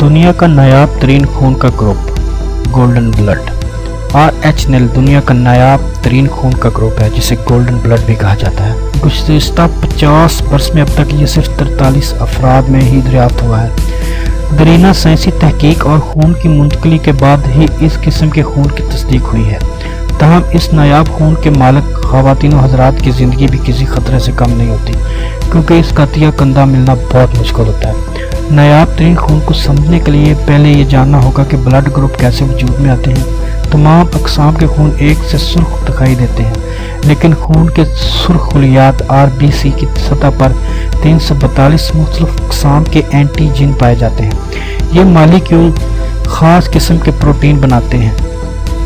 दुनिया का नायाब तरीन खून का group golden blood. RH nail दुनिया का नायाब तरीन खून का ग्रुप है जिसे गोल्डन ब्लड भी कहा जाता है। गुज़िश्ता 50 वर्ष में अब तक ये सिर्फ 43 अफराद में ही दरियाफ्त हुआ है। दरीना साइंसी तहकीक और खून की मुंतकली के बाद ही इस किस्म के खून की तस्दीक हुई है। तहम इस नायाब खून के मालिक ख़वातीन व हज़रात की ज़िंदगी भी किसी ख़तरे से कम नहीं होती, क्योंकि इसका अतिया कंधा मिलना बहुत मुश्किल होता है। नायाब तरीन खून को समझने के लिए पहले ये जानना होगा कि ब्लड ग्रुप कैसे वजूद में आते हैं। तमाम अक़साम के खून एक से सुर्ख दिखाई देते हैं, लेकिन खून के सुर्ख खलियात RBC की सतह पर 342 मुख्तलिफ अक़साम के एंटीजन पाए जाते हैं। ये मालिक्यूल ख़ास किस्म के प्रोटीन बनाते हैं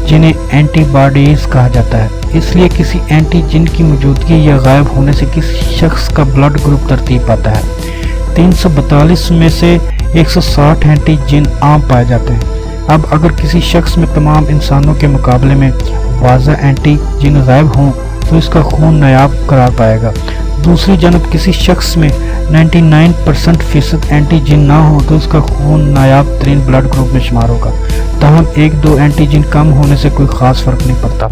जिन्हें एंटीबॉडीज़ कहा जाता है। इसलिए किसी एंटीजन की मौजूदगी या गायब होने से किसी शख्स का ब्लड ग्रुप तरतीब पाता है। 342 में से 160 एंटीजन आम पाए जाते हैं। अब अगर किसी शख्स में तमाम इंसानों के मुकाबले में वाज़ह एंटीजन गायब हों तो इसका खून नायाब करार पाएगा। दूसरी जानब किसी शख्स में 99% एंटीजन ना हो तो इसका खून नायाब तरीन ब्लड ग्रुप में शुमार होगा। तहम 1-2 एंटीजन कम होने से कोई ख़ास फ़र्क नहीं पड़ता।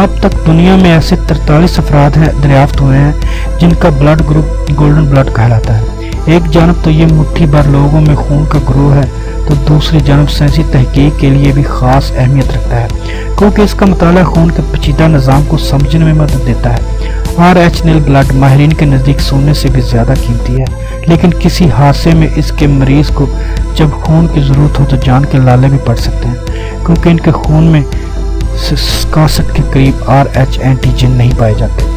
अब तक दुनिया में ऐसे 43 अफराद दरियाफ्त हुए हैं जिनका ब्लड ग्रुप गोल्डन ब्लड कहलाता है। एक जानब तो ये मुट्ठी भर लोगों में खून का ग्रोह है, तो दूसरी जानब साइंसी तहकीक के लिए भी ख़ास अहमियत रखता है, क्योंकि इसका मुताला खून के पेचीदा निज़ाम को समझने में मदद देता है। RH नेल ब्लड माहिरीन के नज़दीक सोने से भी ज़्यादा कीमती है, लेकिन किसी हादसे में इसके मरीज़ को जब खून की ज़रूरत हो तो जान के लाले भी पड़ सकते हैं, क्योंकि इनके खून में 61 के करीब RH एंटीजन नहीं पाए जाते।